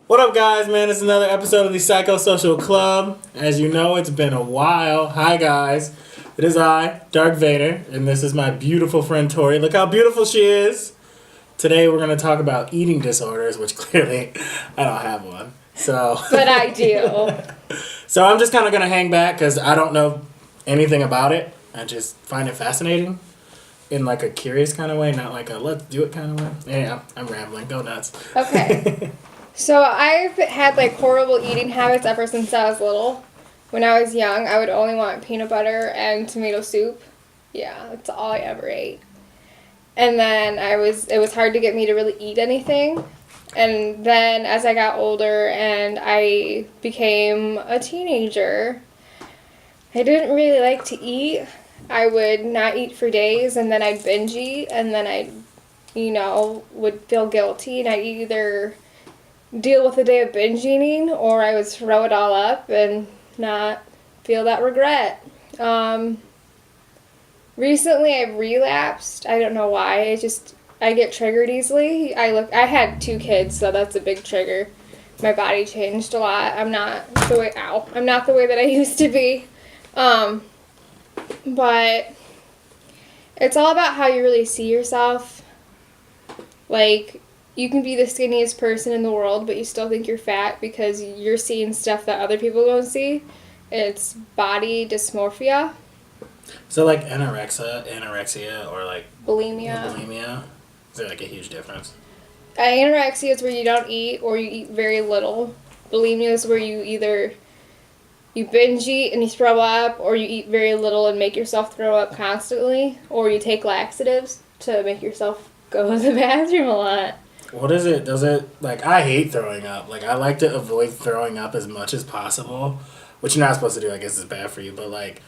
What up, guys, man? It's another episode of the Psychosocial Club. As you know, it's been a while. Hi, guys. It is I, Darth Vader, and this is my beautiful friend Tori. Look how beautiful she is. Today, we're going to talk about eating disorders, which clearly I don't have one. But I do. So I'm just kind of going to hang back because I don't know anything about it. I just find it fascinating in like a curious kind of way, not like a let's do it kind of way. Yeah, I'm rambling. Go nuts. Okay. So I've had like horrible eating habits ever since I was little. When I was young, I would only want peanut butter and tomato soup. Yeah, that's all I ever ate. And then it was hard to get me to really eat anything. And then as I got older and I became a teenager, I didn't really like to eat. I would not eat for days, and then I'd binge eat, and then I, would feel guilty, and I'd either deal with a day of binge eating, or I would throw it all up and not feel that regret. Recently I've relapsed. I don't know why. I get triggered easily. I had 2 kids, so that's a big trigger. My body changed a lot. I'm not the way that I used to be. But it's all about how you really see yourself. Like, you can be the skinniest person in the world, but you still think you're fat because you're seeing stuff that other people don't see. It's body dysmorphia. So like anorexia, or like Bulimia. Is there like a huge difference? Anorexia is where you don't eat or you eat very little. Bulimia is where you binge eat and you throw up, or you eat very little and make yourself throw up constantly, or you take laxatives to make yourself go to the bathroom a lot. What is it? I hate throwing up. Like, I like to avoid throwing up as much as possible, which you're not supposed to do. I guess is bad for you, but like,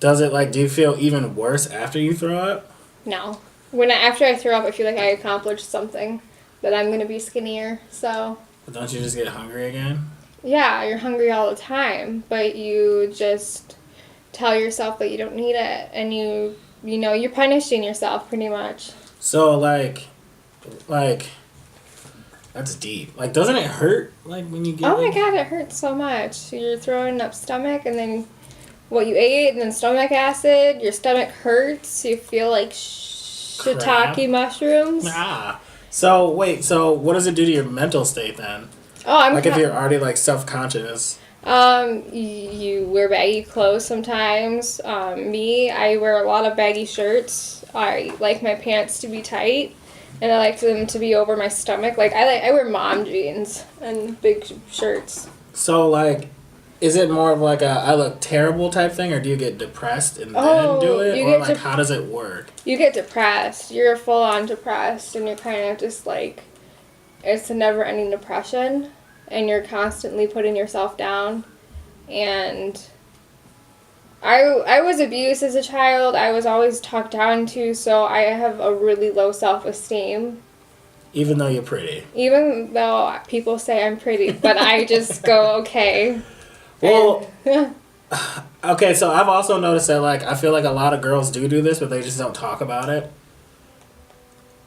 do you feel even worse after you throw up? No. After I throw up, I feel like I accomplished something, that I'm going to be skinnier, so. But don't you just get hungry again? Yeah, you're hungry all the time, but you just tell yourself that you don't need it, and you're punishing yourself pretty much. So, like, that's deep. Like, doesn't it hurt, like, when you get... Oh my god, it hurts so much. You're throwing up stomach, and then what you ate, and then stomach acid, your stomach hurts, you feel like shiitake mushrooms. Ah. So, wait, what does it do to your mental state, then? Oh, if you're already, like, self-conscious. You wear baggy clothes sometimes. I wear a lot of baggy shirts. I like my pants to be tight, and I like them to be over my stomach. Like, I wear mom jeans and big shirts. So, like, is it more of like a I look terrible type thing, or do you get depressed and then do it? Or, like, how does it work? You get depressed. You're full-on depressed, and you're kind of just, like, it's a never-ending depression, and you're constantly putting yourself down. And I was abused as a child. I was always talked down to, so I have a really low self-esteem. Even though you're pretty. Even though people say I'm pretty, but I just go, okay. Well, okay, so I've also noticed that, like, I feel like a lot of girls do this, but they just don't talk about it.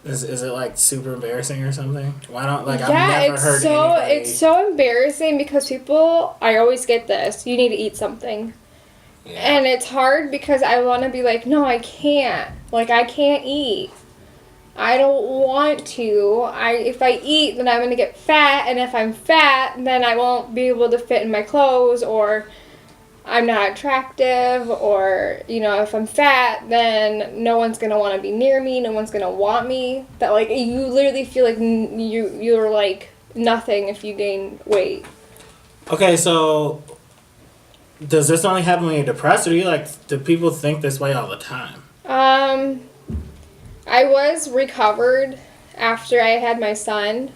Is it, like, super embarrassing or something? Why don't, like, I've never heard anybody... It's so embarrassing because I always get this, you need to eat something. Yeah. And it's hard because I want to be like, no, I can't. Like, I can't eat. I don't want to. If I eat, then I'm going to get fat, and if I'm fat, then I won't be able to fit in my clothes, or I'm not attractive, or, if I'm fat, then no one's going to want to be near me, no one's going to want me. That, like, you literally feel like you're, like, nothing if you gain weight. Okay, so does this only happen when you're depressed, or do people think this way all the time? I was recovered after I had my son,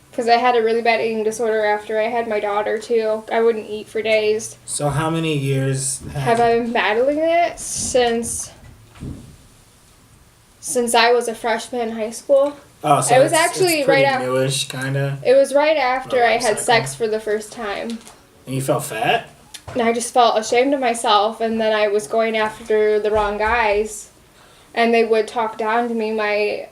because I had a really bad eating disorder after I had my daughter, too. I wouldn't eat for days. So how many years have I been battling it? Since I was a freshman in high school. Oh, so it was actually right after. Newish, kind of. It was right after I had sex for the first time. And you felt fat? And I just felt ashamed of myself, and then I was going after the wrong guys, and they would talk down to me. My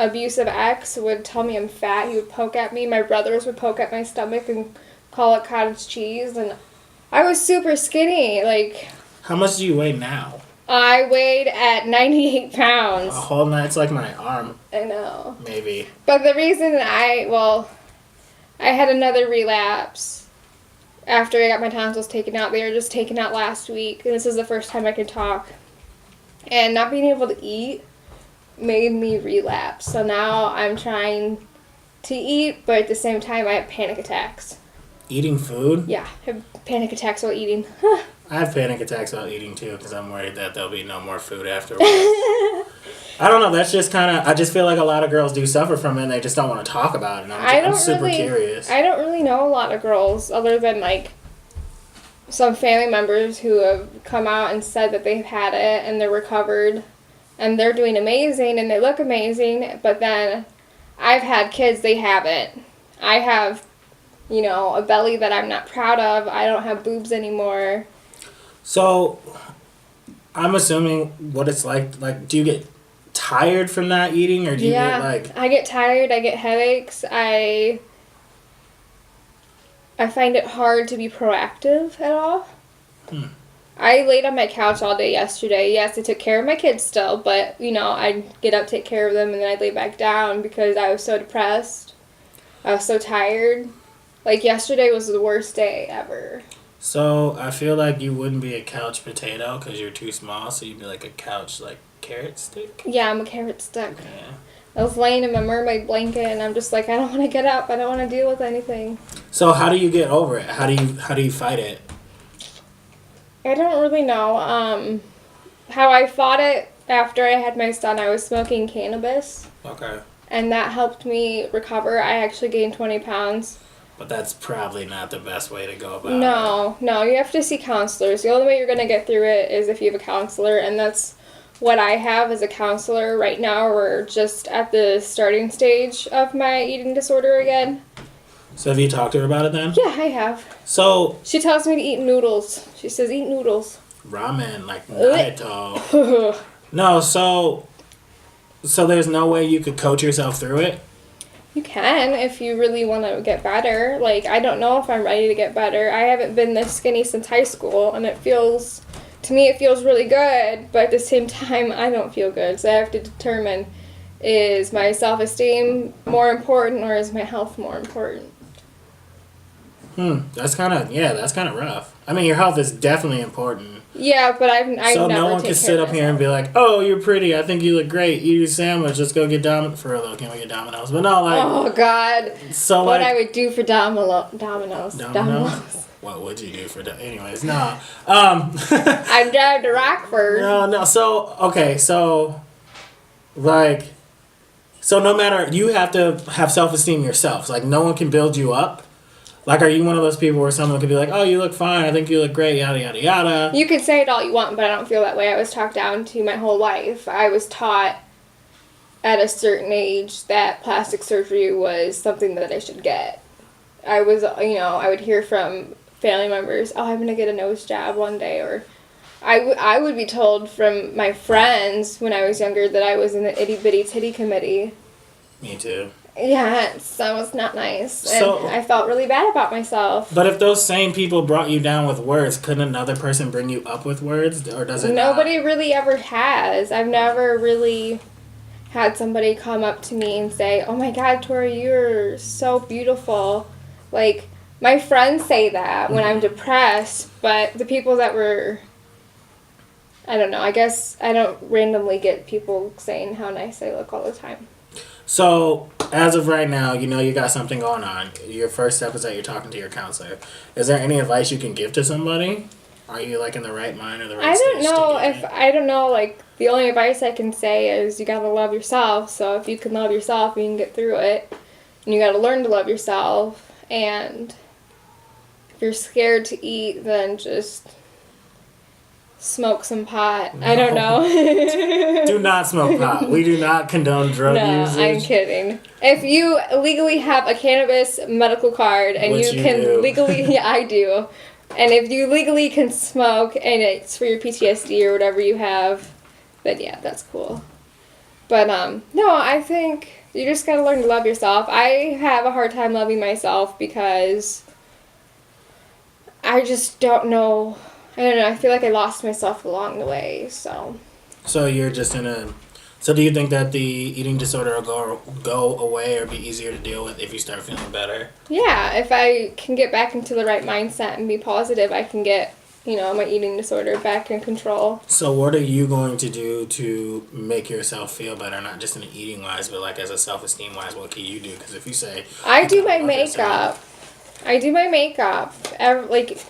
abusive ex would tell me I'm fat. He would poke at me. My brothers would poke at my stomach and call it cottage cheese. And I was super skinny. Like, How much do you weigh now? I weighed at 98 A pounds. whole night's like my arm, I know. maybe. But the reason I had another relapse after I got my tonsils taken out. They were just taken out last week. And this is the first time I could talk. And not being able to eat made me relapse. So now I'm trying to eat, but at the same time I have panic attacks. Eating food? Yeah, I have panic attacks while eating. I have panic attacks while eating too because I'm worried that there'll be no more food afterwards. I don't know. That's just kind of. I just feel like a lot of girls do suffer from it and they just don't want to talk about it. And I'm super curious. I don't really know a lot of girls other than like some family members who have come out and said that they've had it and they're recovered and they're doing amazing and they look amazing. But then I've had kids, they haven't. I have, a belly that I'm not proud of. I don't have boobs anymore. So, I'm assuming what it's like, do you get tired from not eating or do you get like... I get tired, I get headaches, I find it hard to be proactive at all. I laid on my couch all day yesterday. Yes, I took care of my kids still, but, I'd get up, take care of them, and then I'd lay back down because I was so depressed. I was so tired. Like, yesterday was the worst day ever. So, I feel like you wouldn't be a couch potato because you're too small, so you'd be like a couch, like, carrot stick? Yeah, I'm a carrot stick. Yeah. I was laying in my mermaid blanket, and I'm just like, I don't want to get up. I don't want to deal with anything. So, how do you get over it? How do you fight it? I don't really know. How I fought it after I had my son, I was smoking cannabis. Okay. And that helped me recover. I actually gained 20 pounds. But that's probably not the best way to go about it. No, you have to see counselors. The only way you're going to get through it is if you have a counselor, and that's what I have as a counselor. Right now, we're just at the starting stage of my eating disorder again. So have you talked to her about it then? Yeah, I have. So... She tells me to eat noodles. She says, eat noodles. Ramen, like, not at all. No, so there's no way you could coach yourself through it? You can if you really want to get better. Like, I don't know if I'm ready to get better. I haven't been this skinny since high school, and to me it feels really good, but at the same time, I don't feel good. So I have to determine, is my self-esteem more important or is my health more important? That's kind of rough. I mean, your health is definitely important. Yeah, but I so never no one can sit up here and be like, "Oh, you're pretty. I think you look great. Eat your sandwich. Let's go get for real though. Can't we get Domino's?" But no, like. Oh God. So what like. I would do for Domino's. Domino's. What would you do for Anyways, no. I'd drive to Rockford. No. So okay, like, no matter, you have to have self-esteem yourself. Like no one can build you up. Like, are you one of those people where someone could be like, "Oh, you look fine. I think you look great. Yada yada yada." You can say it all you want, but I don't feel that way. I was talked down to my whole life. I was taught at a certain age that plastic surgery was something that I should get. I was, I would hear from family members, "Oh, I'm gonna get a nose job one day," or I would be told from my friends when I was younger that I was in the itty bitty titty committee. Me too. Yeah, so it's not nice. And So, I felt really bad about myself. But if those same people brought you down with words, couldn't another person bring you up with words? Or does it Nobody really ever has. I've never really had somebody come up to me and say, "Oh my God, Tori, you're so beautiful." Like, my friends say that when I'm depressed, but the people that were... I don't know. I guess I don't randomly get people saying how nice I look all the time. So, as of right now, you got something going on. Your first step is that you're talking to your counselor. Is there any advice you can give to somebody? Are you, like, in the right mind or the right stage? I don't know, like, the only advice I can say is you gotta love yourself. So if you can love yourself, you can get through it. And you gotta learn to love yourself. And if you're scared to eat, then just... smoke some pot. No. I don't know. Do not smoke pot. We do not condone drug usage. No, I'm kidding. If you legally have a cannabis medical card and Which you can legally... Yeah, I do. And if you legally can smoke and it's for your PTSD or whatever you have, then yeah, that's cool. But, no, I think... You just gotta learn to love yourself. I have a hard time loving myself because I just don't know. I don't know. I feel like I lost myself along the way. So you're just in a. So do you think that the eating disorder will go away or be easier to deal with if you start feeling better? yeah, if I can get back into the right mindset and be positive, I can get my eating disorder back in control. So what are you going to do to make yourself feel better, not just in the eating wise, but like as a self-esteem wise? What can you do? Because if you say I do my makeup. I do my makeup. Like,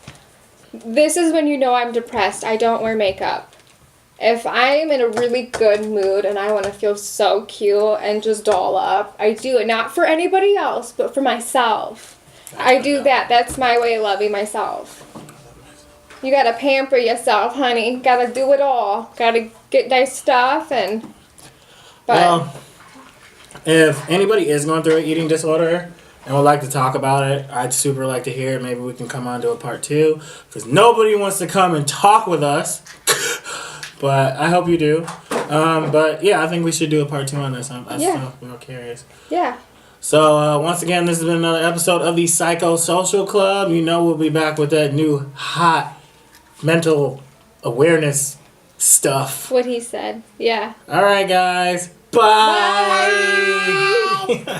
this is when you know I'm depressed. I don't wear makeup. If I'm in a really good mood and I want to feel so cute and just doll up, I do it. Not for anybody else, but for myself. I do that. That's my way of loving myself. You gotta pamper yourself, honey. Gotta do it all. Gotta get nice stuff and. But well, if anybody is going through an eating disorder and would like to talk about it, I'd super like to hear it. Maybe we can come on to a part 2 because nobody wants to come and talk with us. But I hope you do. But yeah, I think we should do a part 2 on this. I'm real curious. yeah. So once again, this has been another episode of the Psychosocial Club. We'll be back with that new hot mental awareness stuff. What he said. Yeah. All right, guys. Bye. Bye.